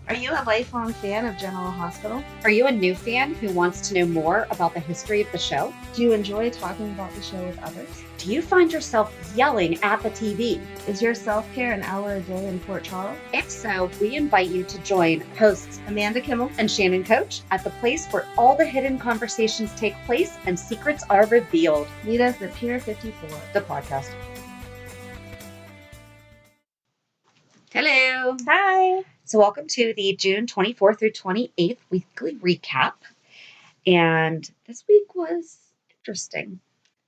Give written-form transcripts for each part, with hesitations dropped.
Are you a lifelong fan of General Hospital? Are you a new fan who wants to know more about the history of the show? Do you enjoy talking about the show with others? Do you find yourself yelling at the TV? Is your self-care an hour a day in Port Charles? If so, we invite you to join hosts Amanda Kimmel and Shannon Coach at the place where all the hidden conversations take place and secrets are revealed. Meet us at Pier 54, the podcast. Hello. Hi. So welcome to the June 24th through 28th weekly recap. And this week was interesting.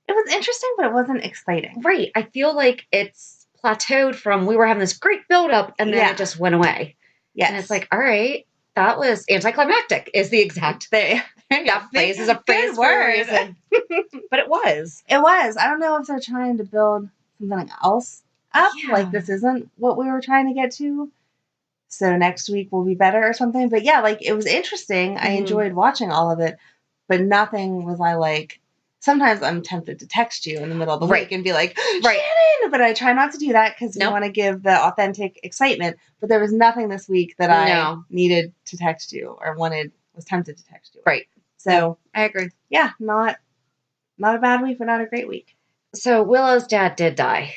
It was interesting, but it wasn't exciting. Right. I feel like it's plateaued from we were having this great buildup and then it just went away. Yes. And it's like, all right, that was anticlimactic is the exact thing. That phrase is a phrase for a reason. But it was. It was. I don't know if they're trying to build something else up. Yeah. Like this isn't what we were trying to get to. So next week will be better or something. But yeah, like it was interesting. I enjoyed watching all of it. But nothing was like, sometimes I'm tempted to text you in the middle of the week and be like, Shannon! But I try not to do that because we want to give the authentic excitement. But there was nothing this week that I needed to text you or was tempted to text you. Right. So I agree. Yeah, not a bad week, but not a great week. So Willow's dad did die.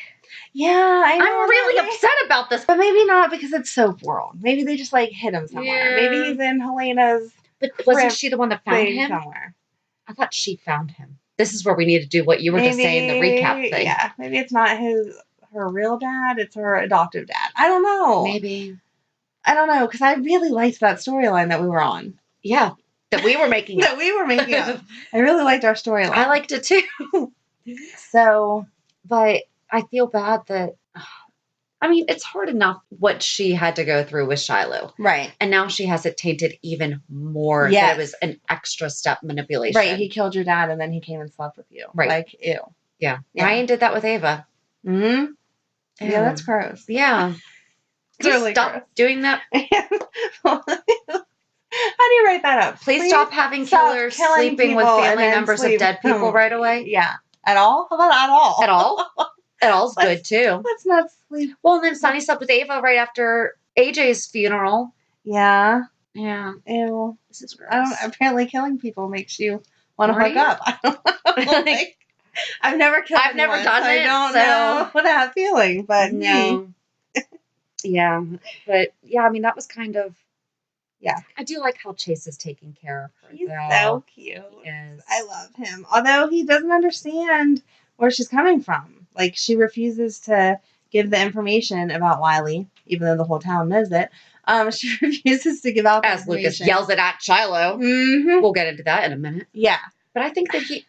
Yeah, I know. I'm really upset about this. But maybe not because it's Soap World. Maybe they just hit him somewhere. Yeah. Maybe he's in Helena's. But wasn't she the one that found him? Somewhere. I thought she found him. This is where we need to do what you were just saying, the recap thing. Yeah, maybe it's not her real dad. It's her adoptive dad. I don't know. Maybe. I don't know, because I really liked that storyline that we were on. Yeah, that we were making up. That we were making up. I really liked our storyline. I liked it too. So, but I feel bad that, I mean, it's hard enough what she had to go through with Shiloh. Right. And now she has it tainted even more. Yes. That it was an extra step manipulation. Right. He killed your dad and then he came and slept with you. Right. Like, ew. Yeah. Ryan did that with Ava. Mm-hmm. Yeah, that's gross. Yeah. Please Really stop gross. doing that. How do you write that up? Please stop having killers sleeping with family members of dead people right away. Yeah. At all? How about at all? At all? At all's good too. Let's not sleep. Well, and then Sonny slept with Ava right after AJ's funeral. Yeah. Yeah. Ew. This is gross. Apparently killing people makes you want to hook up. I don't know. I've never killed anyone, done it. I don't know what that feeling, but no. Yeah. But yeah, I mean, that was kind of. Yeah. I do like how Chase is taking care of her. He's so cute. He is. I love him. Although he doesn't understand where she's coming from. Like, she refuses to give the information about Wiley, even though the whole town knows it. She refuses to give out the information. Lucas yells it at Shiloh. Mm-hmm. We'll get into that in a minute. Yeah. But I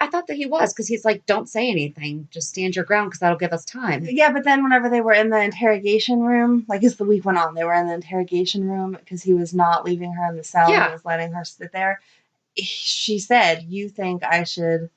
thought that he was, because he's like, don't say anything. Just stand your ground, because that'll give us time. Yeah, but then whenever they were in the interrogation room, like as the week went on, they were in the interrogation room because he was not leaving her in the cell. Yeah. He was letting her sit there. She said, you think I should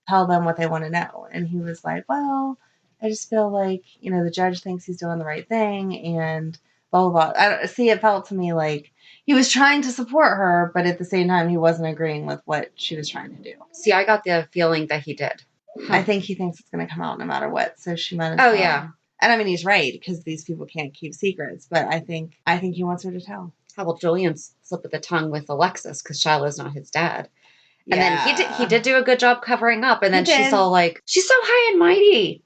tell them what they want to know? And he was like, well, I just feel like, the judge thinks he's doing the right thing and blah, blah, blah. It felt to me like he was trying to support her, but at the same time, he wasn't agreeing with what she was trying to do. See, I got the feeling that he did. I think he thinks it's going to come out no matter what, so she might as well. Oh, yeah. And I mean, he's right, because these people can't keep secrets, but I think he wants her to tell. How will Julian slip of the tongue with Alexis, because Shiloh's not his dad. And then he did do a good job covering up, and then she's all like, she's so high and mighty.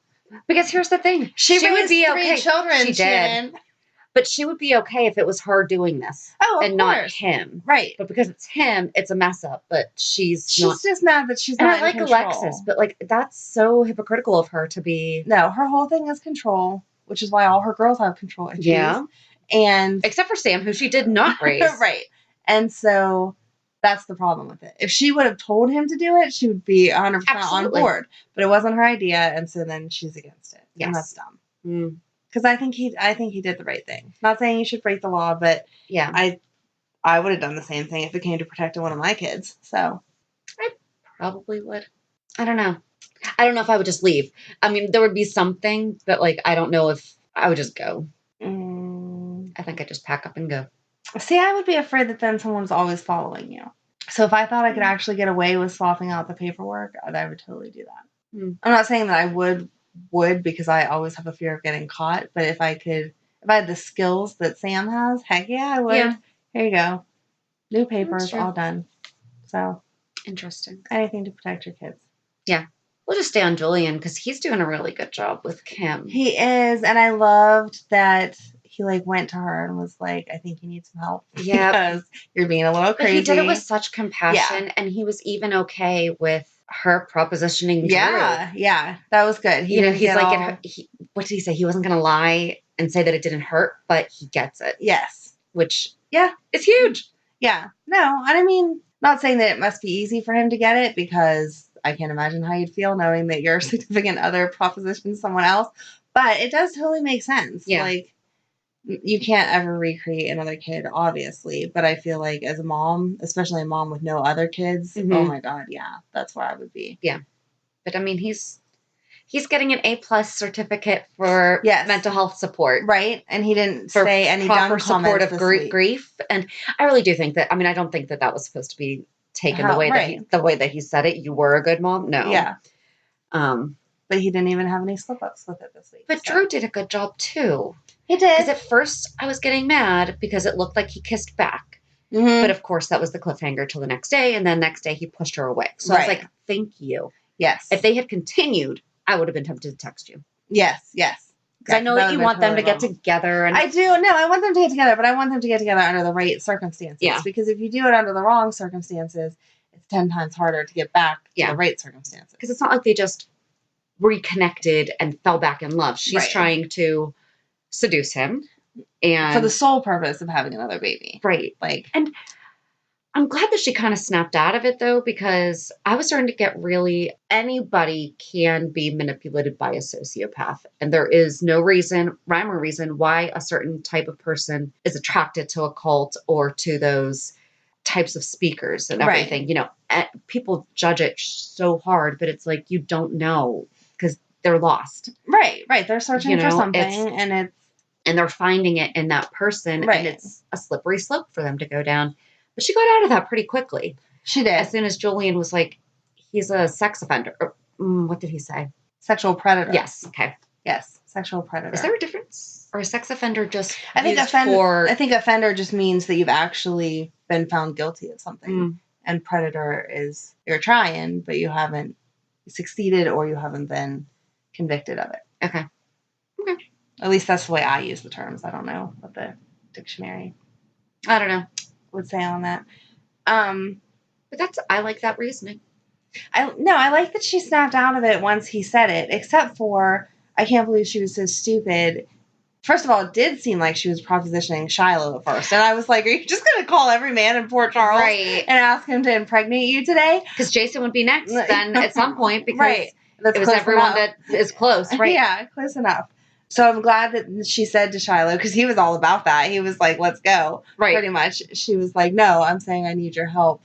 Because here's the thing. She would be okay. Children, she did. But she would be okay if it was her doing this. Oh, and not him. Right. But because it's him, it's a mess up. But she's just mad that she's and not I like in control. Alexis, but that's so hypocritical of her to be. No, her whole thing is control, which is why all her girls have control issues. Yeah. And except for Sam, who she did not raise. Right. And so that's the problem with it. If she would have told him to do it, she would be 100% on board. But it wasn't her idea, and so then she's against it. Yes. And that's dumb. Because I think he did the right thing. Not saying you should break the law, but yeah, I would have done the same thing if it came to protecting one of my kids. So I probably would. I don't know. I don't know if I would just leave. I mean, there would be something, but I don't know if I would just go. I think I'd just pack up and go. See, I would be afraid that then someone's always following you. So if I thought I could actually get away with swapping out the paperwork, I would totally do that. I'm not saying that I would because I always have a fear of getting caught. But if I had the skills that Sam has, heck yeah, I would. Yeah. There you go. New papers, all done. So interesting. Anything to protect your kids. Yeah. We'll just stay on Julian because he's doing a really good job with Kim. He is, and I loved that he went to her and was like, I think you need some help. Yeah. Because you're being a little crazy. But he did it with such compassion, and he was even okay with her propositioning Drew. Yeah. That was good. He's like, what did he say? He wasn't going to lie and say that it didn't hurt, but he gets it. Yes. Which, is huge. Yeah. No, and I mean, not saying that it must be easy for him to get it, because I can't imagine how you'd feel knowing that your significant other propositions someone else, but it does totally make sense. Yeah. Like, you can't ever recreate another kid, obviously, but I feel like as a mom, especially a mom with no other kids, oh my God, yeah, that's where I would be. Yeah. But I mean, he's getting an A+ certificate for mental health support. Right. And he didn't say any proper support of grief. And I really do think that, I mean, I don't think that was supposed to be taken the way that he said it. You were a good mom. No. Yeah. But he didn't even have any slip-ups with it this week. But Drew did a good job too. He did. Because at first I was getting mad because it looked like he kissed back. Mm-hmm. But of course that was the cliffhanger till the next day. And then next day he pushed her away. So I was like, thank you. Yes. If they had continued, I would have been tempted to text you. Yes. Because I know that you want them to get together. And I do. No, I want them to get together, but I want them to get together under the right circumstances. Yeah. Because if you do it under the wrong circumstances, it's 10 times harder to get back to the right circumstances. Because it's not like they just reconnected and fell back in love. She's trying to seduce him. And for the sole purpose of having another baby. Right. And I'm glad that she kind of snapped out of it, though, because I was starting to get anybody can be manipulated by a sociopath. And there is no rhyme or reason why a certain type of person is attracted to a cult or to those types of speakers and everything. People judge it so hard, but it's like, you don't know because they're lost. Right. They're searching for something and they're finding it in that person. And it's a slippery slope for them to go down. But she got out of that pretty quickly. She did. As soon as Julian was like, he's a sex offender. What did he say? Sexual predator. Yes. Okay. Yes. Sexual predator. Is there a difference? Or a sex offender just I think offender just means that you've actually been found guilty of something. And predator is you're trying, but you haven't succeeded or you haven't been convicted of it. Okay. At least that's the way I use the terms. I don't know what the dictionary I don't know. Would say on that. But I like that reasoning. I like that she snapped out of it once he said it, except for I can't believe she was so stupid. First of all, it did seem like she was propositioning Shiloh at first. And I was like, are you just going to call every man in Port Charles and ask him to impregnate you today? Because Jason would be next then at some point because it was everyone that is close. Right. Yeah, close enough. So I'm glad that she said to Shiloh, because he was all about that. He was like, let's go. Right. Pretty much. She was like, no, I'm saying I need your help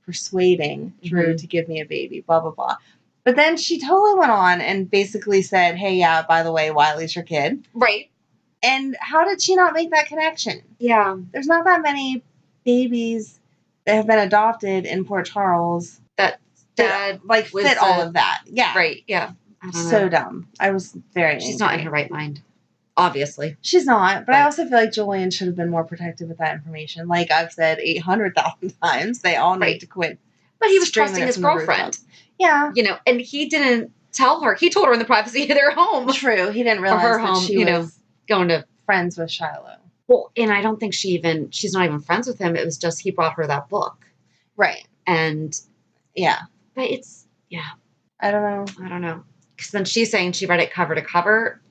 persuading Drew to give me a baby, blah, blah, blah. But then she totally went on and basically said, hey, yeah, by the way, Wiley's your kid. Right. And how did she not make that connection? Yeah. There's not that many babies that have been adopted in Port Charles that dad fit all of that. Yeah. Right. Yeah. So dumb. I was very angry. She's not in her right mind. Obviously. She's not. But I also feel like Julian should have been more protective with that information. Like I've said 800,000 times, they all need to quit. But he was trusting his girlfriend. Yeah. And he didn't tell her. He told her in the privacy of their home. True. He didn't realize her home, she was going to friends with Shiloh. Well, and I don't think she's not even friends with him. It was just he brought her that book. Right. And yeah. But I don't know. Because then she's saying she read it cover to cover.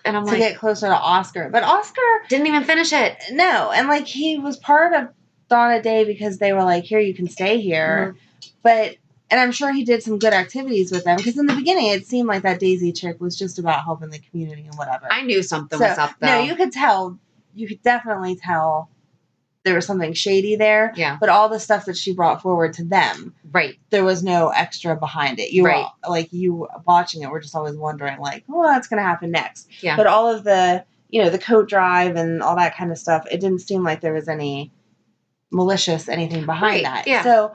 And I'm to get closer to Oscar. But Oscar didn't even finish it. No. And he was part of Dawn of Day because they were like, here, you can stay here. Mm-hmm. And I'm sure he did some good activities with them. Because in the beginning, it seemed like that Daisy chick was just about helping the community and whatever. I knew something was up, though. No, you could tell. You could definitely tell there was something shady there. Yeah. But all the stuff that she brought forward to them. Right. There was no extra behind it. You were, you watching it, we're just always wondering, what's going to happen next? Yeah. But all of the, the coat drive and all that kind of stuff, it didn't seem like there was any malicious anything behind that. Yeah. So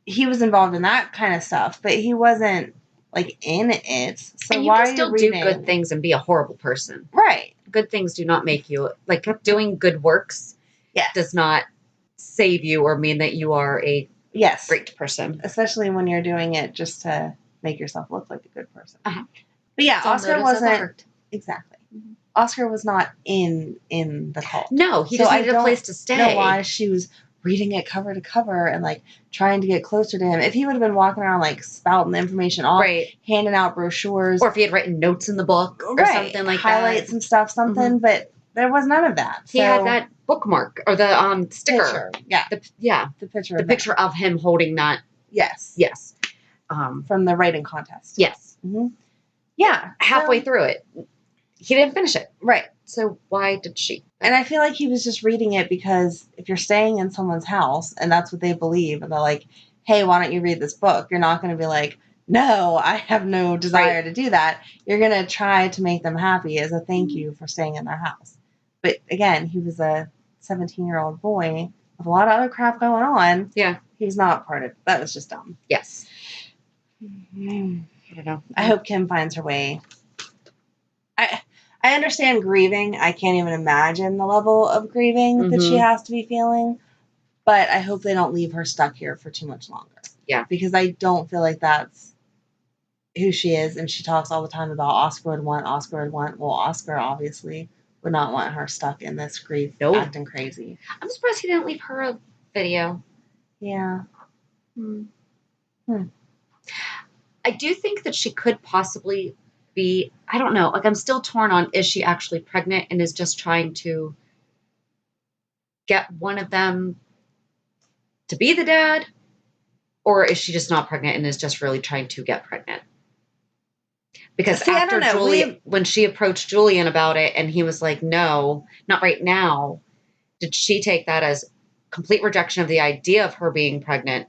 he was involved in that kind of stuff, but he wasn't, in it. So and you can still do good things and be a horrible person. Right. Good things do not make you, doing good works does not save you or mean that you are a yes great person. Especially when you're doing it just to make yourself look like a good person. But yeah, So Oscar wasn't exactly. Mm-hmm. Oscar was not in the cult. No, he just needed a place to stay. I don't know why she was reading it cover to cover and like trying to get closer to him. If he would have been walking around like spouting the information off, handing out brochures, or if he had written notes in the book or something like highlight that, some stuff, something. But there was none of that. He had that bookmark or the sticker. Picture. The picture of him holding that. Yes. From the writing contest. Yes. Mm-hmm. Yeah. Halfway through it, he didn't finish it. Right. So why did she? And I feel like he was just reading it because if you're staying in someone's house and that's what they believe, and they're like, hey, why don't you read this book? You're not going to be like, no, I have no desire to do that. You're going to try to make them happy as a thank you for staying in their house. But again, he was a 17-year-old boy with a lot of other crap going on. Yeah. He's not part of it. That was just dumb. Yes. I don't know. I hope Kim finds her way. I understand grieving. I can't even imagine the level of grieving that she has to be feeling. But I hope they don't leave her stuck here for too much longer. Yeah. Because I don't feel like that's who she is. And she talks all the time about Oscar would want. Well, Oscar obviously would not want her stuck in this grief, acting crazy. I'm surprised he didn't leave her a video. Yeah. I do think that she could possibly be, I don't know, like I'm still torn on, is she actually pregnant and is just trying to get one of them to be the dad? Or is she just not pregnant and is just really trying to get pregnant? Because after Julian, when she approached Julian about it and he was like, no, not right now, did she take that as complete rejection of the idea of her being pregnant?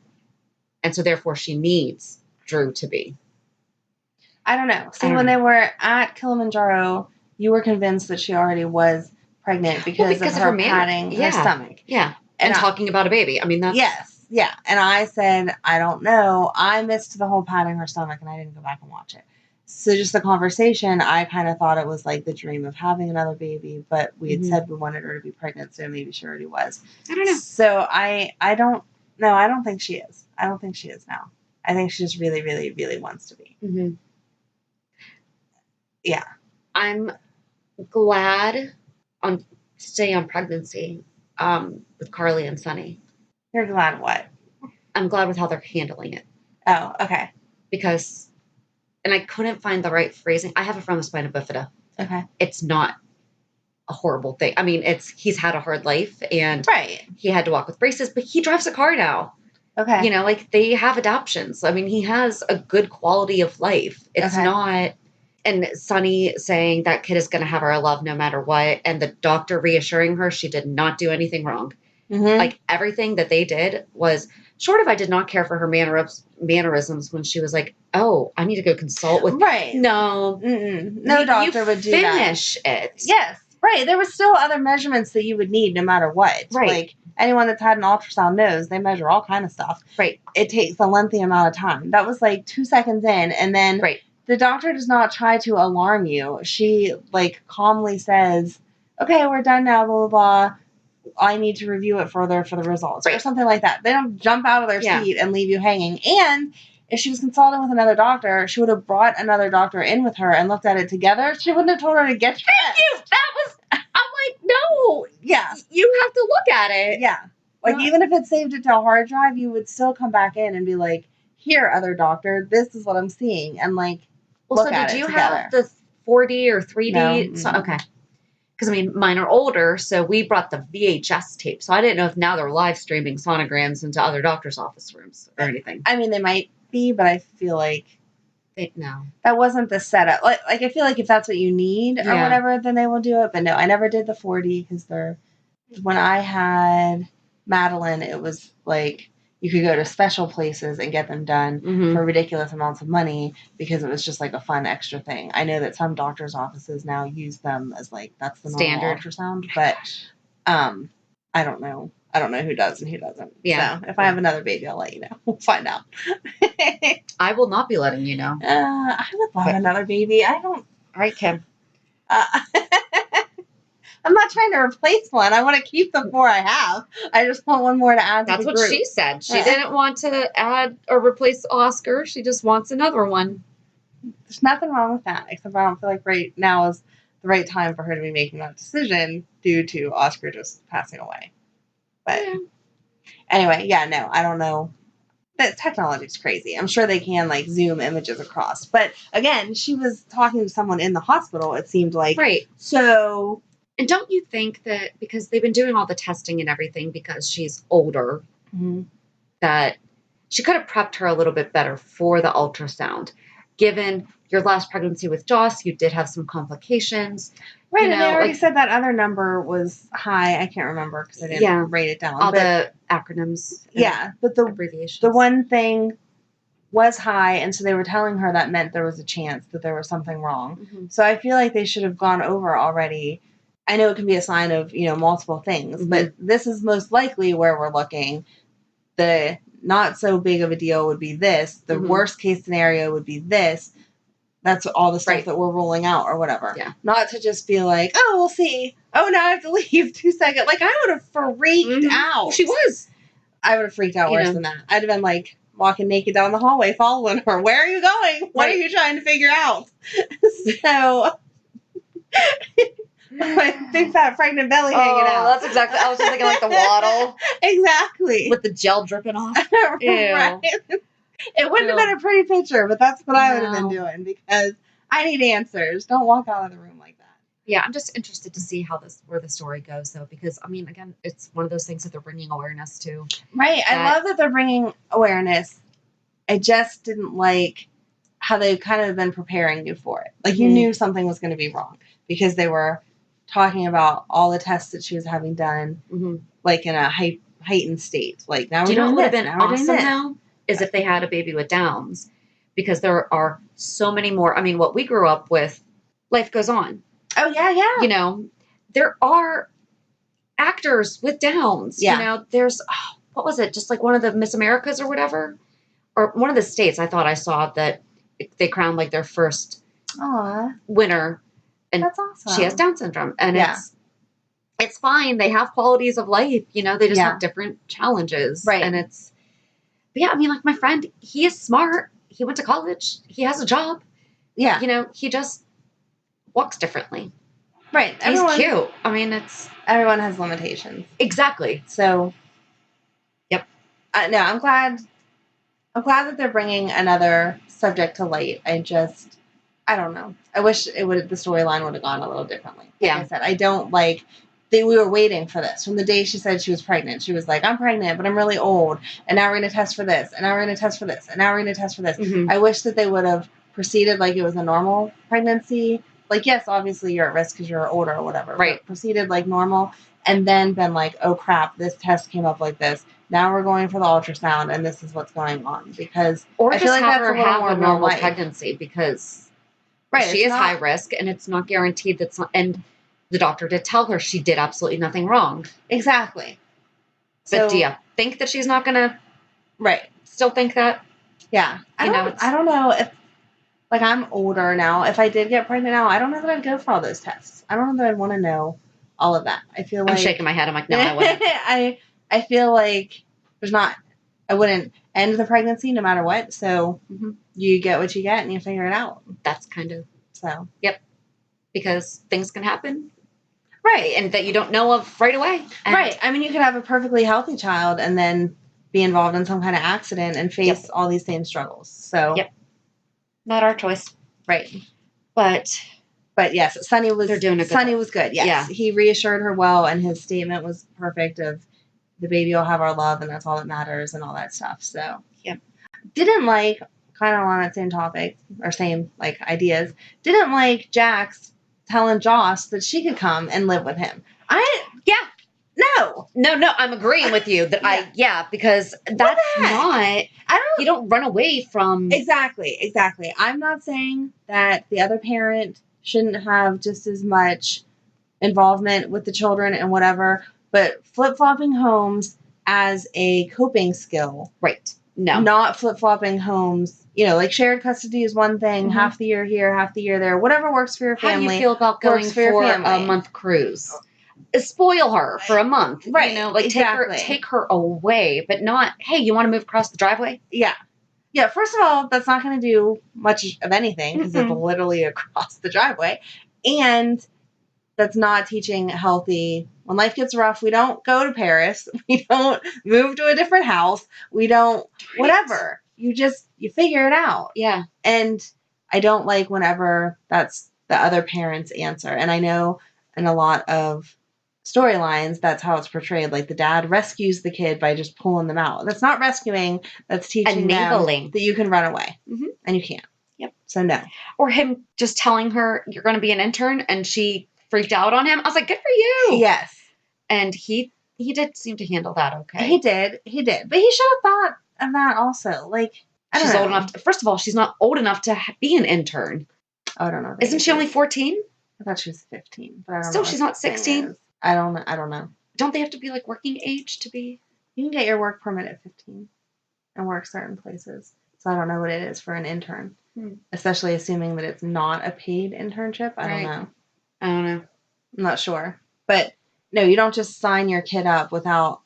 And so therefore she needs Drew to be. I don't know. See, when they were at Kilimanjaro, you were convinced that she already was pregnant because of her patting her stomach. Yeah. And talking about a baby. I mean, that's... Yes. Yeah. And I said, I don't know. I missed the whole patting her stomach and I didn't go back and watch it. So just the conversation, I kind of thought it was like the dream of having another baby, but we had said we wanted her to be pregnant, so maybe she already was. I don't know. So I don't know. I don't think she is. I don't think she is now. I think she just really, really, really wants to be. Mm-hmm. Yeah. I'm glad on stay on pregnancy with Carly and Sunny. You're glad what? I'm glad with how they're handling it. Oh, okay. Because, and I couldn't find the right phrasing. I have a friend with spina bifida. Okay. It's not a horrible thing. I mean, he's had a hard life and he had to walk with braces, but he drives a car now. Okay. You know, like they have adoptions. I mean, he has a good quality of life. It's not... And Sunny saying that kid is going to have our love no matter what. And the doctor reassuring her she did not do anything wrong. Mm-hmm. Like everything that they did was short of I did not care for her mannerisms when she was like, oh, I need to go consult with. Right. No. No doctor would do that. Finish it. Yes. Right. There were still other measurements that you would need no matter what. Right. Like anyone that's had an ultrasound knows they measure all kind of stuff. Right. It takes a lengthy amount of time. That was like 2 seconds in and then. Right. The doctor does not try to alarm you. She, like, calmly says, okay, we're done now, blah, blah, blah. I need to review it further for the results. Or something like that. They don't jump out of their seat and leave you hanging. And if she was consulting with another doctor, she would have brought another doctor in with her and looked at it together. She wouldn't have told her to get dressed. Thank you! I'm like, no. Yeah. You have to look at it. Yeah. Like, even if it saved it to a hard drive, you would still come back in and be like, here, other doctor, this is what I'm seeing. And, like, well, so did you have the 4D or 3D? No. So, okay. Because, I mean, mine are older, so we brought the VHS tape. So I didn't know if now they're live streaming sonograms into other doctors' office rooms or anything. I mean, they might be, but I feel like... No. That wasn't the setup. Like I feel like if that's what you need or whatever, then they will do it. But no, I never did the 4D because when I had Madeline, it was like... You could go to special places and get them done for ridiculous amounts of money because it was just like a fun extra thing. I know that some doctors' offices now use them as like that's the normal ultrasound, but I don't know. I don't know who does and who doesn't. Yeah. So if I have another baby, I'll let you know. We'll find out. I will not be letting you know. I would love another baby. I don't. All right, Kim. I I'm not trying to replace one. I want to keep the 4 I have. I just want one more to add to the group. That's what she said. She didn't want to add or replace Oscar. She just wants another one. There's nothing wrong with that, except I don't feel like right now is the right time for her to be making that decision due to Oscar just passing away. But anyway, yeah, no, I don't know. That technology's crazy. I'm sure they can like zoom images across. But again, she was talking to someone in the hospital, it seemed like. Right. So. And don't you think that because they've been doing all the testing and everything because she's older, that she could have prepped her a little bit better for the ultrasound? Given your last pregnancy with Joss, you did have some complications. Right, and they already said that other number was high. I can't remember because I didn't write it down. All the acronyms. Yeah, but the abbreviations. The one thing was high, and so they were telling her that meant there was a chance that there was something wrong. So I feel like they should have gone over already. I know it can be a sign of, multiple things, but this is most likely where we're looking. The not so big of a deal would be this. The worst case scenario would be this. That's all the stuff that we're rolling out or whatever. Yeah. Not to just be like, oh, we'll see. Oh, now I have to leave 2 seconds. Like, I would have freaked out. She was. I would have freaked out worse than that. I'd have been like walking naked down the hallway following her. Where are you going? What are you trying to figure out? So, my big fat pregnant belly hanging out. That's exactly. I was just thinking like the waddle. Exactly. With the gel dripping off. Right. It wouldn't have been a pretty picture, but that's what I would have been doing because I need answers. Don't walk out of the room like that. Yeah, I'm just interested to see where the story goes, though, because, I mean, again, it's one of those things that they're bringing awareness to. Right. I love that they're bringing awareness. I just didn't like how they kind of been preparing you for it. Like, you knew something was going to be wrong because they were talking about all the tests that she was having done, like, in a heightened state. Like, now we're doing this. Do you know what would have been awesome now? Is if they had a baby with Downs, because there are so many more. I mean, what we grew up with, life goes on. Oh, yeah. There are actors with Downs. Yeah. There's, what was it? Just like one of the Miss Americas or whatever? Or one of the states I thought I saw that they crowned like their first winner. And that's awesome. She has Down syndrome. And it's fine. They have qualities of life. They just have different challenges. Right. And but yeah, I mean, like my friend, he is smart. He went to college. He has a job. Yeah. He just walks differently. Right. He's cute. I mean, everyone has limitations. Exactly. So, yep. No, I'm glad that they're bringing another subject to light. I don't know. I wish the storyline would have gone a little differently. Like I said, I don't like. We were waiting for this. From the day she said she was pregnant, she was like, I'm pregnant, but I'm really old. And now we're going to test for this. And now we're going to test for this. And now we're going to test for this. I wish that they would have proceeded like it was a normal pregnancy. Like, yes, obviously you're at risk because you're older or whatever. Right. But proceeded like normal. And then been like, oh, crap, this test came up like this. Now we're going for the ultrasound, and this is what's going on. Because I feel like that's a little more normal pregnancy because she is high risk, and it's not guaranteed that's not. And the doctor did tell her she did absolutely nothing wrong. Exactly. But do you think that she's not going to still think that? Yeah. I don't know if, like, I'm older now. If I did get pregnant now, I don't know that I'd go for all those tests. I don't know that I'd want to know all of that. I feel like... I'm shaking my head. I'm like, no, I wouldn't. I feel like I wouldn't end the pregnancy no matter what. So you get what you get and you figure it out. That's kind of... So. Yep. Because things can happen. Right. And that you don't know of right away. Right. I mean, you could have a perfectly healthy child and then be involved in some kind of accident and face all these same struggles. So. Yep. Not our choice. Right. But yes, Sonny was good. Yes. Yeah. He reassured her well, and his statement was perfect of the baby will have our love and that's all that matters and all that stuff. So. Yep. Didn't like, kind of on that same topic or same like ideas, didn't like Jax telling Joss that she could come and live with him. No, I'm agreeing with you that because that's not, you don't run away from. Exactly. I'm not saying that the other parent shouldn't have just as much involvement with the children and whatever, but flip-flopping homes as a coping skill. Right. No. Not flip-flopping homes. Like shared custody is one thing, half the year here, half the year there, whatever works for your family. How do you feel about going for a month cruise? spoil her for a month. Right. You know, like take her away, but not, hey, you want to move across the driveway? Yeah. Yeah, first of all, that's not going to do much of anything because it's literally across the driveway. And that's not teaching healthy. When life gets rough, we don't go to Paris. We don't move to a different house. We don't, whatever. You figure it out. Yeah. And I don't like whenever that's the other parent's answer. And I know in a lot of storylines, that's how it's portrayed. Like the dad rescues the kid by just pulling them out. That's not rescuing. That's teaching them that you can run away. Mm-hmm. And you can't. Yep. So no. Or him just telling her, you're going to be an intern, and she freaked out on him. I was like, good for you. Yes. And he did seem to handle that okay. He did. But he should have thought of that also. Like, she's old enough. First of all, she's not old enough to be an intern. Oh, I don't know. Isn't she only 14? I thought she was 15. But I don't know. Still, she's not 16? I don't know. Don't they have to be like working age to be? You can get your work permit at 15 and work certain places. So I don't know what it is for an intern. Especially assuming that it's not a paid internship. I don't know. I'm not sure. But no, you don't just sign your kid up without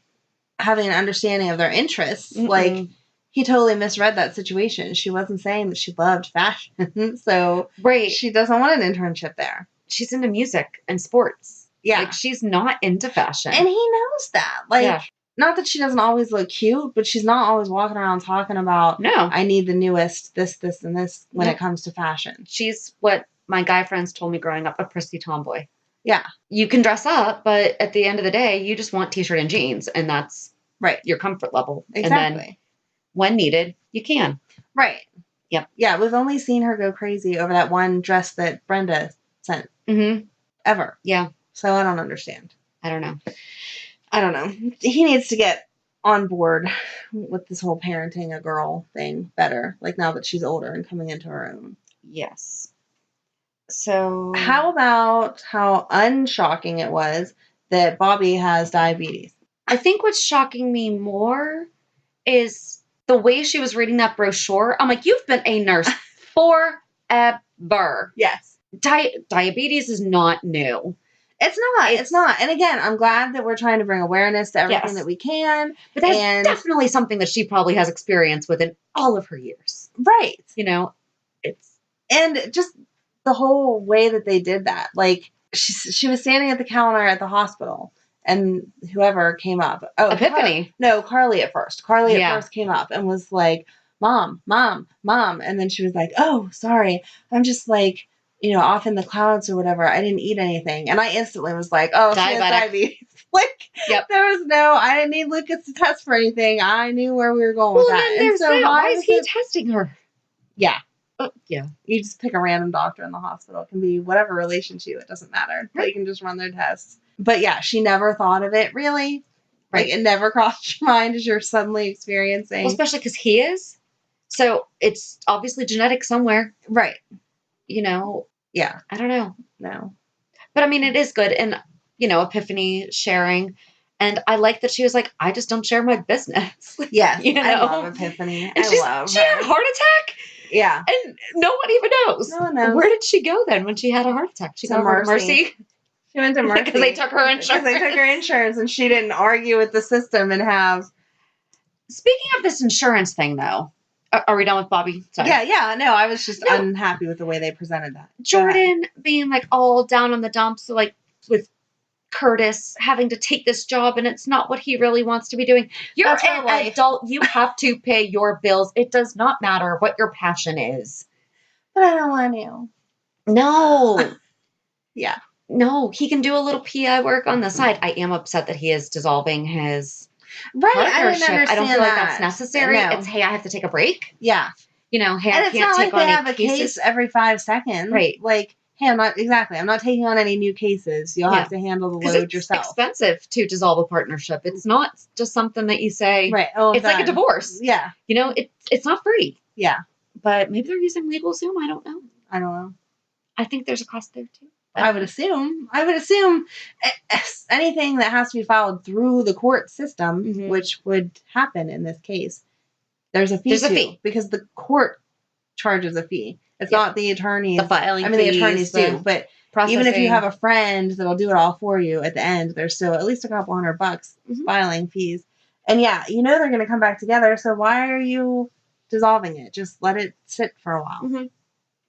having an understanding of their interests. Mm-mm. Like, he totally misread that situation. She wasn't saying that she loved fashion. So she doesn't want an internship there. She's into music and sports. Yeah. Like, she's not into fashion. And he knows that. Like, not that she doesn't always look cute, but she's not always walking around talking about, I need the newest this, and this when it comes to fashion. She's what my guy friends told me growing up, a prissy tomboy. Yeah. You can dress up, but at the end of the day, you just want t-shirt and jeans, and that's your comfort level. Exactly. And then when needed, you can. Right. Yep. Yeah, we've only seen her go crazy over that one dress that Brenda sent. Mm-hmm. Ever. Yeah. So I don't understand. I don't know. He needs to get on board with this whole parenting a girl thing better. Like, now that she's older and coming into her own. Yes. So how about how unshocking it was that Bobby has diabetes? I think what's shocking me more is the way she was reading that brochure. I'm like, you've been a nurse forever. Yes. Diabetes is not new. It's not. And again, I'm glad that we're trying to bring awareness to everything that we can. But that's definitely something that she probably has experience with in all of her years. Right. You know, and just the whole way that they did that. Like, she was standing at the counter at the hospital, and whoever came up. Oh, Epiphany. Carly at first. Carly at first came up and was like, Mom. And then she was like, oh, sorry. I'm just like, off in the clouds or whatever. I didn't eat anything. And I instantly was like, oh, she has diabetes. Like, there was I didn't need Lucas to test for anything. I knew where we were going with that. And so why is he testing her? Yeah. Yeah. You just pick a random doctor in the hospital. It can be whatever relation to you. It doesn't matter. Right. They can just run their tests. But yeah, she never thought of it, really. Right. Like, it never crossed your mind as you're suddenly experiencing. Well, especially because he is. So it's obviously genetic somewhere. Right. Yeah. I don't know. No. But I mean, it is good. And, Epiphany sharing. And I like that she was like, I just don't share my business. Yes. I love Epiphany. And she had a heart attack. Yeah. And no one even knows. No one knows. Where did she go then when she had a heart attack? She got over to Mercy. She went to Mercy. Because they took her insurance. And she didn't argue with the system and have. Speaking of this insurance thing, though. Are we done with Bobby? Sorry. Yeah. No, I was just unhappy with the way they presented that. Jordan being like all down on the dumps, like with Curtis having to take this job and it's not what he really wants to be doing. You're an adult. You have to pay your bills. It does not matter what your passion is. But I don't want to. No. Yeah. No, he can do a little PI work on the side. I am upset that he is dissolving his partnership. I don't feel like that's necessary. No. It's, hey, I have to take a break. Yeah. Hey, and it's not like they have a case every 5 seconds. Right. Like, hey, I'm not taking on any new cases. You'll have to handle the load yourself. It's expensive to dissolve a partnership. It's not just something that you say. Right. It's like a divorce. Yeah. It's not free. Yeah. But maybe they're using LegalZoom. I don't know. I think there's a cost there too. I would assume anything that has to be filed through the court system, which would happen in this case, there's a fee. There's a fee because the court charges a fee. It's not the attorneys. The filing fees. The attorneys do, but even if you have a friend that'll do it all for you at the end, there's still at least a couple $100 filing fees. And yeah, they're going to come back together. So why are you dissolving it? Just let it sit for a while. Mm-hmm.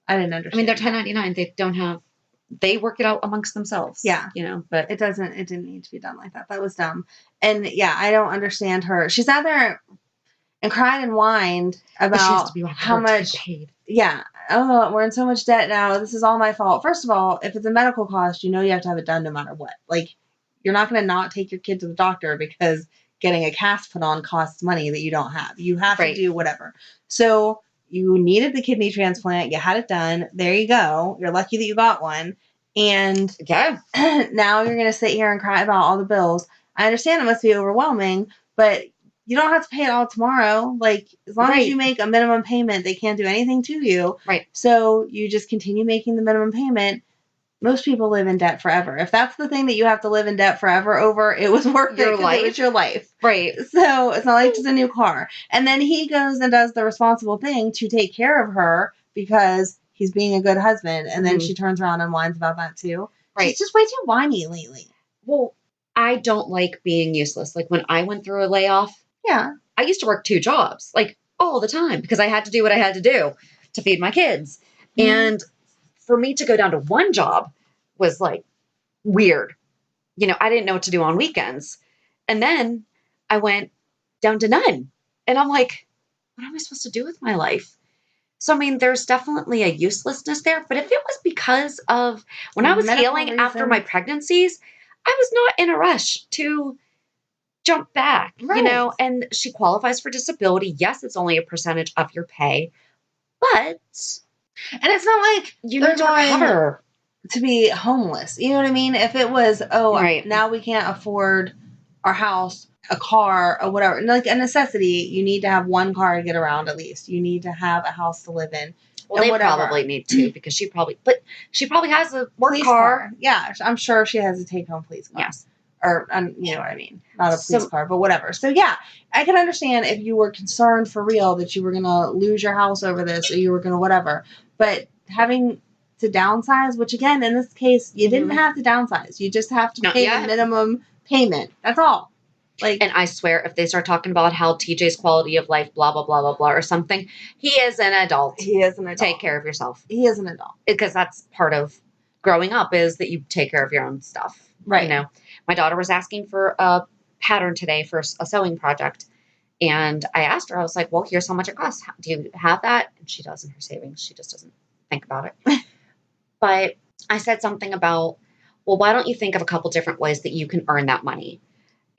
I didn't understand. I mean, they're 1099. They work it out amongst themselves. Yeah. But it didn't need to be done like that. That was dumb. And yeah, I don't understand her. She's out there and cried and whined about how much paid. Yeah. Oh, we're in so much debt now. This is all my fault. First of all, if it's a medical cost, you have to have it done no matter what. Like, you're not going to not take your kid to the doctor because getting a cast put on costs money that you don't have. You have to do whatever. So you needed the kidney transplant. You had it done. There you go. You're lucky that you got one. And now you're going to sit here and cry about all the bills. I understand it must be overwhelming, but you don't have to pay it all tomorrow. Like, as long as you make a minimum payment, they can't do anything to you. Right. So you just continue making the minimum payment. Most people live in debt forever. If that's the thing that you have to live in debt forever over, it was worth it because it was your life. Right. So it's not like it's a new car. And then he goes and does the responsible thing to take care of her because he's being a good husband. And then she turns around and whines about that too. Right. She's just way too whiny lately. Well, I don't like being useless. Like, when I went through a layoff, I used to work 2 jobs, like, all the time, because I had to do what I had to do to feed my kids. And for me to go down to 1 job was, like, weird. I didn't know what to do on weekends. And then I went down to none. And I'm like, what am I supposed to do with my life? So, I mean, there's definitely a uselessness there. But if it was because of when I was healing after my pregnancies, I was not in a rush to jump back, and she qualifies for disability. Yes, it's only a percentage of your pay, but and it's not like you need to recover to be homeless. You know what I mean? If it was, now we can't afford our house, a car, or whatever, like a necessity, you need to have 1 car to get around at least. You need to have a house to live in. Well, they probably need to because she probably has a work car. Yeah, I'm sure she has a take-home police car. Yes. Or, you know what I mean? Not a police car, but whatever. So, yeah, I can understand if you were concerned for real that you were going to lose your house over this or you were going to whatever. But having to downsize, which, again, in this case, you didn't have to downsize. You just have to pay the minimum payment. That's all. And I swear, if they start talking about how TJ's quality of life, blah, blah, blah, blah, blah, or something, he is an adult. He is an adult. Take care of yourself. He is an adult. Because that's part of growing up is that you take care of your own stuff. Right. My daughter was asking for a pattern today for a sewing project. And I asked her, I was like, well, here's how much it costs. Do you have that? And she does in her savings. She just doesn't think about it. But I said something about, well, why don't you think of a couple different ways that you can earn that money?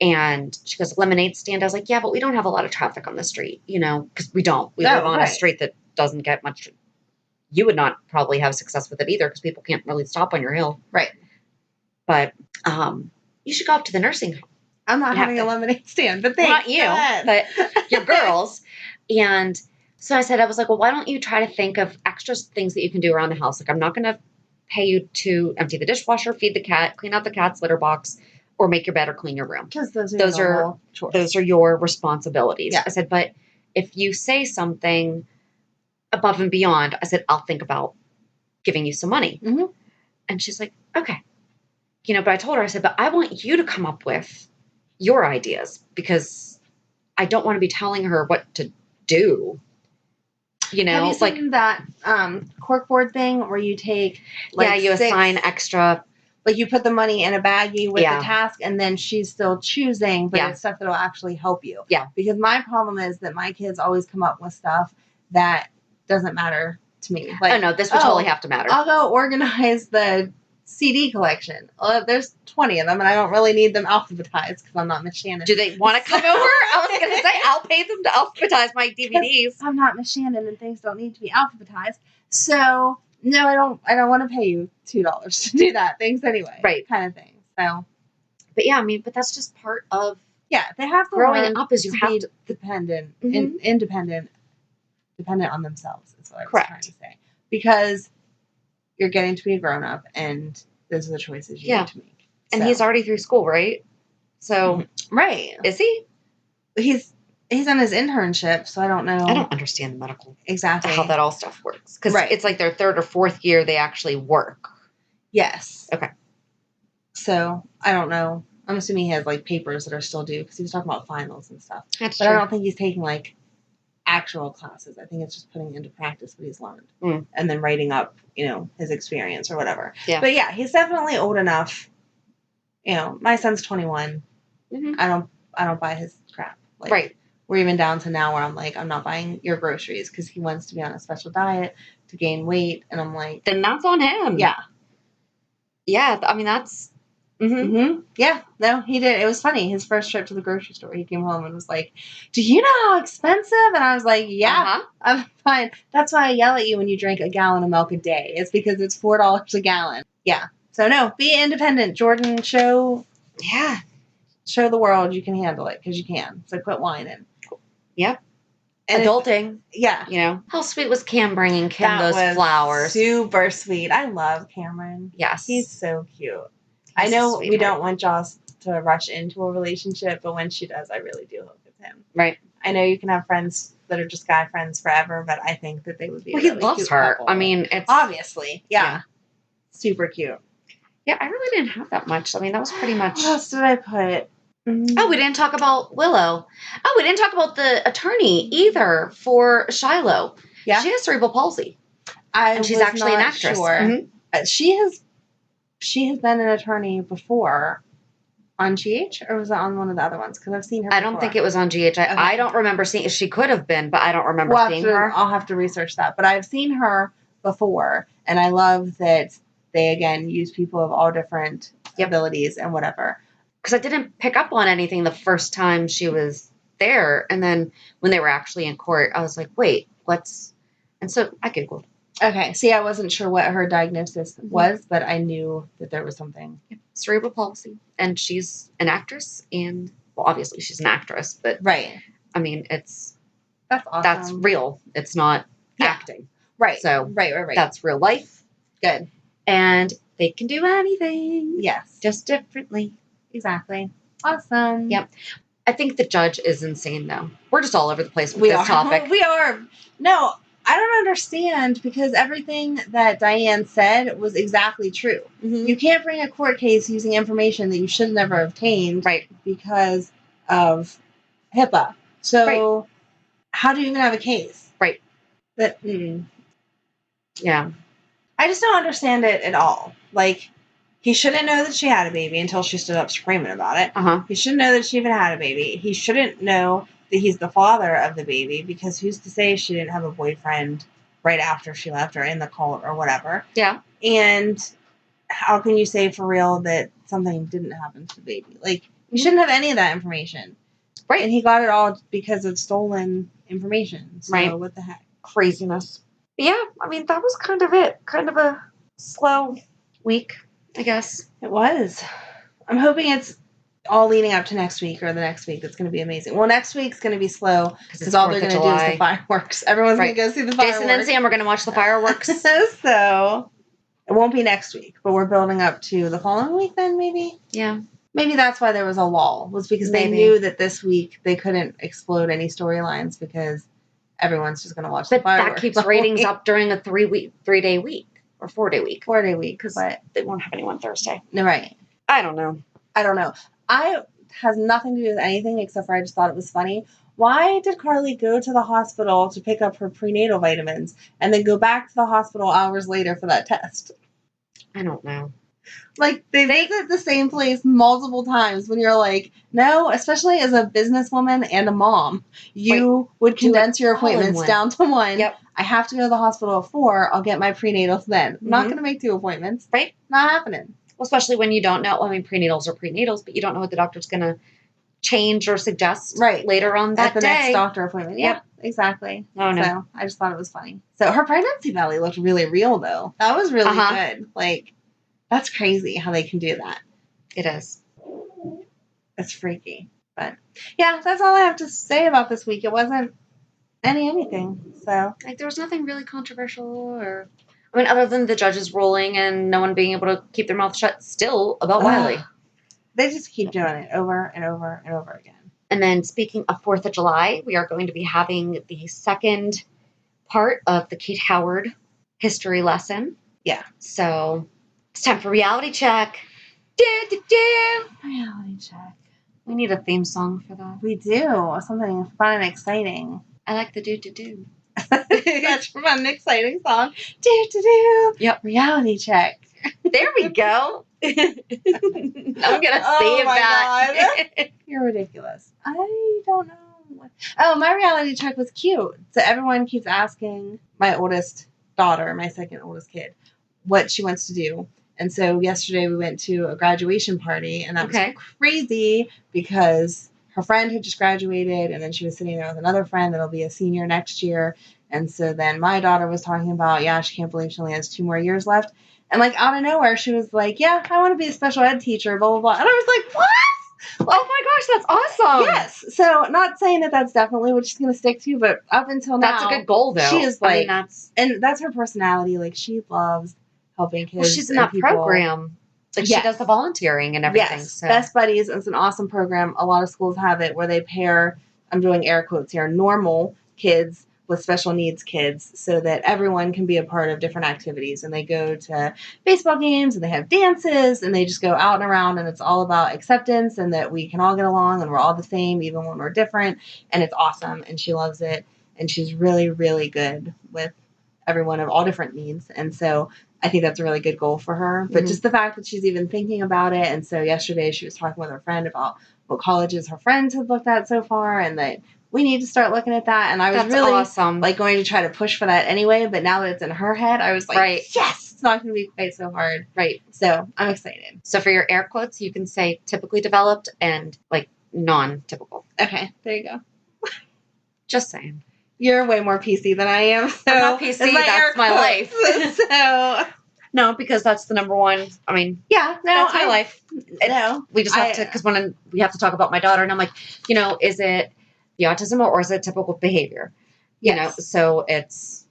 And she goes, lemonade stand. I was like, yeah, but we don't have a lot of traffic on the street, because we don't. We live on a street that doesn't get much. You would not probably have success with it either because people can't really stop on your hill. Right. But you should go up to the nursing home. I'm not having a lemonade stand, but thanks. Not you, but your girls. And so I was like, well, why don't you try to think of extra things that you can do around the house? Like, I'm not going to pay you to empty the dishwasher, feed the cat, clean out the cat's litter box, or make your bed or clean your room. Because those are your responsibilities. Yeah. I said, but if you say something above and beyond, I said, I'll think about giving you some money. Mm-hmm. And she's like, okay. But I told her, I said, but I want you to come up with your ideas because I don't want to be telling her what to do. Have you seen that corkboard thing where you take you assign extra, like you put the money in a baggie with the task and then she's still choosing, but it's stuff that will actually help you. Yeah. Because my problem is that my kids always come up with stuff that doesn't matter to me. Like, oh no, this would totally have to matter. I'll go organize the CD collection. There's 20 of them, and I don't really need them alphabetized because I'm not Miss Shannon. Do they want to come over? I was going to say, I'll pay them to alphabetize my DVDs. I'm not Miss Shannon, and things don't need to be alphabetized. So, no, I don't want to pay you $2 to do that. Thanks anyway. Right. Kind of thing. So. But yeah, but that's just part of they have to growing up is you have to be dependent, independent, dependent on themselves is what I was trying to say. Because you're getting to be a grown-up, and those are the choices you need to make. And he's already through school, right? So, right. Is he? He's on his internship, so I don't know. I don't understand the medical. Exactly. How that all stuff works. Because it's like their 3rd or 4th year they actually work. Yes. Okay. So, I don't know. I'm assuming he has, like, papers that are still due because he was talking about finals and stuff. That's but true. I don't think he's taking, like, actual classes. I think it's just putting into practice what he's learned. And then writing up, his experience or whatever. Yeah. But, yeah, he's definitely old enough. My son's 21. Mm-hmm. I don't buy his crap. Like, right. We're even down to now where I'm like, I'm not buying your groceries because he wants to be on a special diet to gain weight. And I'm like... Then that's on him. Yeah. Yeah, I mean, that's... Mm-hmm. Mm-hmm. Yeah, no, he did. It was funny. His first trip to the grocery store, he came home and was like, do you know how expensive? And I was like, yeah, I'm fine. That's why I yell at you when you drink a gallon of milk a day. It's because it's $4 a gallon. Yeah. So, no, be independent. Jordan, show the world you can handle it because you can. So quit whining. Yep. And adulting. Yeah. How sweet was Cam bringing Kim those flowers? Super sweet. I love Cameron. Yes. He's so cute. I know we don't want Joss to rush into a relationship, but when she does, I really do hope it's him. Right. I know you can have friends that are just guy friends forever, but I think that they would be. Well, he loves her. Couple. I mean, it's obviously, yeah, super cute. Yeah, I really didn't have that much. I mean, that was pretty much. What else did I put? Oh, we didn't talk about Willow. Oh, we didn't talk about the attorney either for Shiloh. Yeah, she has cerebral palsy. And she's actually an actress. Sure. Mm-hmm. She has been an attorney before on GH, or was it on one of the other ones? Because I've seen her before. I don't think it was on GH. I don't remember seeing. She could have been, but I don't remember seeing her. I'll have to research that. But I've seen her before, and I love that they, again, use people of all different abilities and whatever. Because I didn't pick up on anything the first time she was there. And then when they were actually in court, I was like, wait, what's... And so I Googled. Okay. See, I wasn't sure what her diagnosis was, but I knew that there was something. Cerebral palsy. And she's an actress. And, well, obviously she's an actress, but... Right. I mean, it's... That's awesome. That's real. It's not acting. Right. So, right. That's real life. Good. And they can do anything. Yes. Just differently. Exactly. Awesome. Yep. I think the judge is insane, though. We're just all over the place with this topic. We are. No, I don't understand because everything that Diane said was exactly true. Mm-hmm. You can't bring a court case using information that you should never have obtained because of HIPAA. So how do you even have a case? Right. That. Yeah. I just don't understand it at all. Like, he shouldn't know that she had a baby until she stood up screaming about it. He shouldn't know that she even had a baby. He shouldn't know that he's the father of the baby because who's to say she didn't have a boyfriend right after she left or in the cult or whatever. Yeah. And how can you say for real that something didn't happen to the baby? Like, you shouldn't have any of that information. Right. And he got it all because of stolen information. So what the heck? Craziness. Yeah, I mean, that was kind of it. Kind of a slow week, I guess. It was. I'm hoping it's all leading up to next week or the next week. That's going to be amazing. Well, next week's going to be slow because all they're going to do is the fireworks. Everyone's going to go see the fireworks. Jason and Sam are going to watch the fireworks. So it won't be next week, but we're building up to the following week then, maybe? Yeah. Maybe that's why there was a lull, was because they knew that this week they couldn't explode any storylines because everyone's just going to watch the fireworks. But that keeps ratings up during a 3-day week or 4-day week. 4-day week. Because they won't have anyone Thursday. No, right. I don't know. Has nothing to do with anything except for I just thought it was funny. Why did Carly go to the hospital to pick up her prenatal vitamins and then go back to the hospital hours later for that test? I don't know. Like, they visit the same place multiple times when you're like, no, especially as a businesswoman and a mom, you would condense your appointments down to one. Yep. I have to go to the hospital at 4. I'll get my prenatals then. I'm not going to make 2 appointments. Right. Not happening. Well, especially when you don't know. I mean, prenatals are prenatals, but you don't know what the doctor's going to change or suggest later on that day. At the next doctor appointment. Yep, exactly. Oh, no. So I just thought it was funny. So her pregnancy belly looked really real, though. That was really good. Like, that's crazy how they can do that. It is. It's freaky. But, yeah, that's all I have to say about this week. It wasn't anything. So, like, there was nothing really controversial or... I mean, other than the judges ruling and no one being able to keep their mouth shut still about Wiley. They just keep doing it over and over and over again. And then speaking of 4th of July, we are going to be having the second part of the Kate Howard history lesson. Yeah. So It's time for reality check. Reality check. We need a theme song for that. We do. Something fun and exciting. I like the do. That's from an exciting song. Do. Yep. Reality check. There we go. I'm gonna save that. God. You're ridiculous. I don't know. Oh, my reality check was cute. So everyone keeps asking my oldest daughter, my second oldest kid, what she wants to do. And so yesterday we went to a graduation party, and that was crazy because her friend had just graduated, and then she was sitting there with another friend that'll be a senior next year. And so then my daughter was talking about, she can't believe she only has 2 more years left. And like out of nowhere, she was like, yeah, I want to be a special ed teacher, blah, blah, blah. And I was like, what? Oh my gosh, that's awesome. Yes. So not saying that that's definitely what she's going to stick to, but up until now. That's a good goal, though. She is like, and that's her personality. Like, she loves helping kids. Well, she's in that program. Like, she does the volunteering and everything. Yes. So. Best Buddies is an awesome program. A lot of schools have it where they pair, I'm doing air quotes here, normal kids with special needs kids so that everyone can be a part of different activities. And they go to baseball games and they have dances and they just go out and around, and it's all about acceptance and that we can all get along and we're all the same even when we're different. And it's awesome. And she loves it. And she's really, really good with everyone of all different needs. And so I think that's a really good goal for her. But just the fact that she's even thinking about it. And so yesterday she was talking with her friend about what colleges her friends have looked at so far and that we need to start looking at that. And I was really awesome. Like going to try to push for that anyway. But now that it's in her head, I was like, yes, it's not going to be quite so hard. Right. So I'm excited. So for your air quotes, you can say typically developed and like non-typical. Okay. There you go. Just saying. You're way more PC than I am. So I'm not PC. That's my life. So no, because that's the number one. I mean, that's my life. No, we just have to, because when we have to talk about my daughter, and I'm like, is it the autism or is it typical behavior? You know, so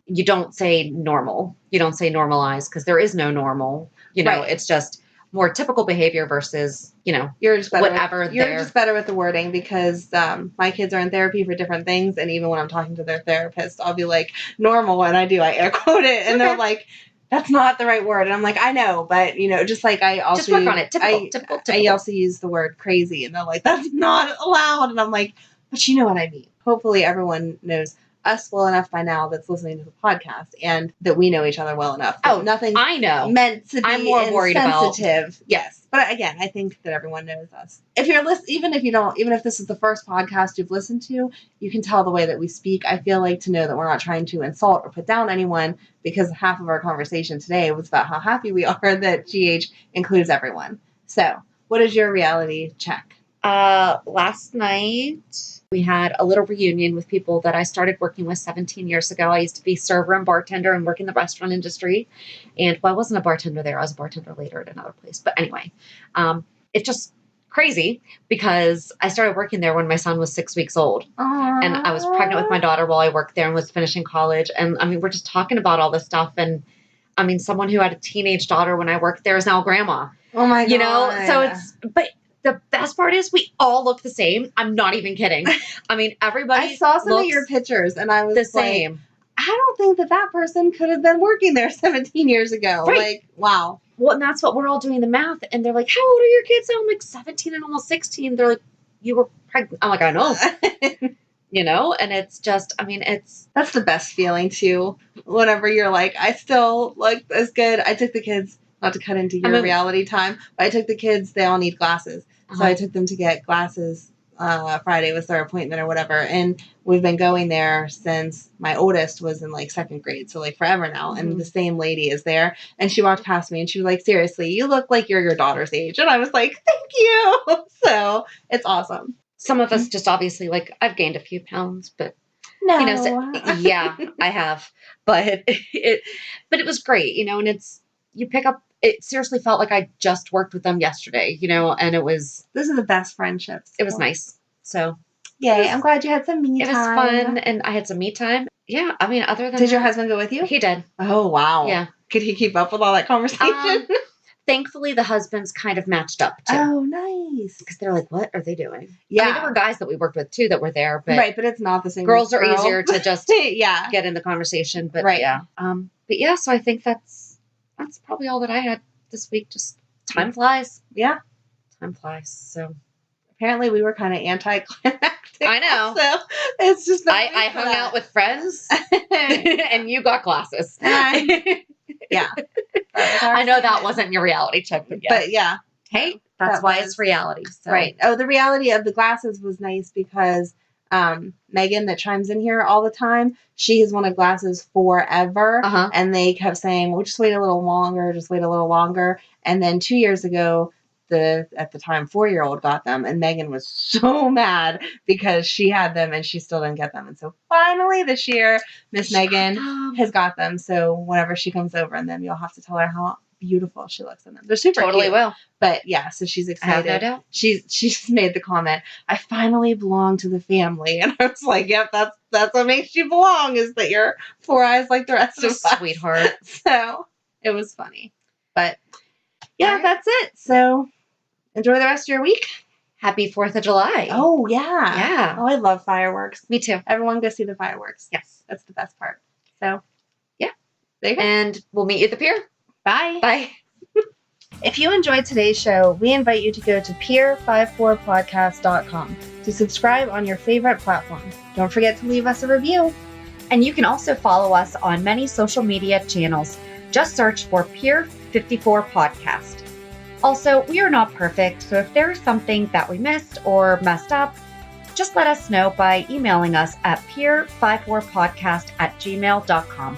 you don't say normal. You don't say normalized because there is no normal. It's just more typical behavior versus, you're just better whatever. You're just better with the wording because my kids are in therapy for different things. And even when I'm talking to their therapist, I'll be like normal. And I air quote it. And they're like, that's not the right word. And I'm like, I know, but just like I also. Just work on it. Typical. I also use the word crazy. And they're like, that's not allowed. And I'm like, but you know what I mean. Hopefully everyone knows us well enough by now that's listening to the podcast and that we know each other well enough. Nothing I know. Meant to be I'm more worried insensitive. About. Yes. But again, I think that everyone knows us. If you're even if this is the first podcast you've listened to, you can tell the way that we speak. I feel like to know that we're not trying to insult or put down anyone because half of our conversation today was about how happy we are that GH includes everyone. So what is your reality check? Last night we had a little reunion with people that I started working with 17 years ago. I used to be server and bartender and work in the restaurant industry. And I wasn't a bartender there. I was a bartender later at another place. But anyway, it's just crazy because I started working there when my son was 6 weeks old. Aww. And I was pregnant with my daughter while I worked there and was finishing college. And I mean, we're just talking about all this stuff. And I mean, someone who had a teenage daughter when I worked there is now a grandma. Oh my God. So but the best part is we all look the same. I'm not even kidding. I mean, everybody I saw some of your pictures and I was the same. I don't think that person could have been working there 17 years ago. Right. Like, wow. Well, and that's what we're all doing the math. And they're like, how old are your kids now? I'm like 17 and almost 16. They're like, you were pregnant. I'm like, I know. And it's just, I mean, that's the best feeling too. Whenever you're like, I still look as good. I took the kids, not to cut into your reality time, but I took the kids, they all need glasses. So I took them to get glasses. Friday was their appointment or whatever. And we've been going there since my oldest was in like 2nd grade. So like forever now. And the same lady is there. And she walked past me and she was like, seriously, you look like you're your daughter's age. And I was like, thank you. So it's awesome. Some of us just obviously like, I've gained a few pounds, but no. Yeah, I have. But it was great, and you pick up. It seriously felt like I just worked with them yesterday, and it was... Those are the best friendships. It was nice. So... Yay, I'm glad you had some me time. It was fun, and I had some me time. Yeah, I mean, other than Did your husband go with you? He did. Oh, wow. Yeah. Could he keep up with all that conversation? Thankfully, the husbands kind of matched up, too. Oh, nice. Because they're like, what are they doing? Yeah. I mean, there were guys that we worked with, too, that were there, but... Right, but it's not the same. Girls are easier to just yeah. get in the conversation, but right. Yeah. But yeah, so I think that's probably all that I had this week. Just time flies. Yeah. Time flies. So apparently we were kind of anticlimactic. I know. So it's just I hung out with friends and you got glasses. Yeah. I know that wasn't your reality check, but yeah. But yeah. Hey, that's why it's reality. So. Right. Oh, the reality of the glasses was nice because Megan that chimes in here all the time, she has wanted glasses forever. And they kept saying, well, just wait a little longer, just wait a little longer. And then 2 years ago, at the time 4-year-old got them, and Megan was so mad because she had them and she still didn't get them. And so finally this year, Miss Megan has got them. So whenever she comes over in them, you'll have to tell her how beautiful she looks in them. They're super totally cute. Will. But yeah, so she's excited. I have no doubt. She's made the comment, I finally belong to the family. And I was like, yep, that's what makes you belong, is that you're 4 eyes like the rest of us. Sweetheart. So it was funny. But yeah, that's it. So enjoy the rest of your week. Happy 4th of July. Oh, yeah. Yeah. Oh, I love fireworks. Me too. Everyone go see the fireworks. Yes. That's the best part. So, yeah. There you go. And we'll meet you at the pier. Bye. Bye. If you enjoyed today's show, we invite you to go to pier54podcast.com to subscribe on your favorite platform. Don't forget to leave us a review. And you can also follow us on many social media channels. Just search for Pier 54 Podcast. Also, we are not perfect, so if there is something that we missed or messed up, just let us know by emailing us at pier54podcast@gmail.com.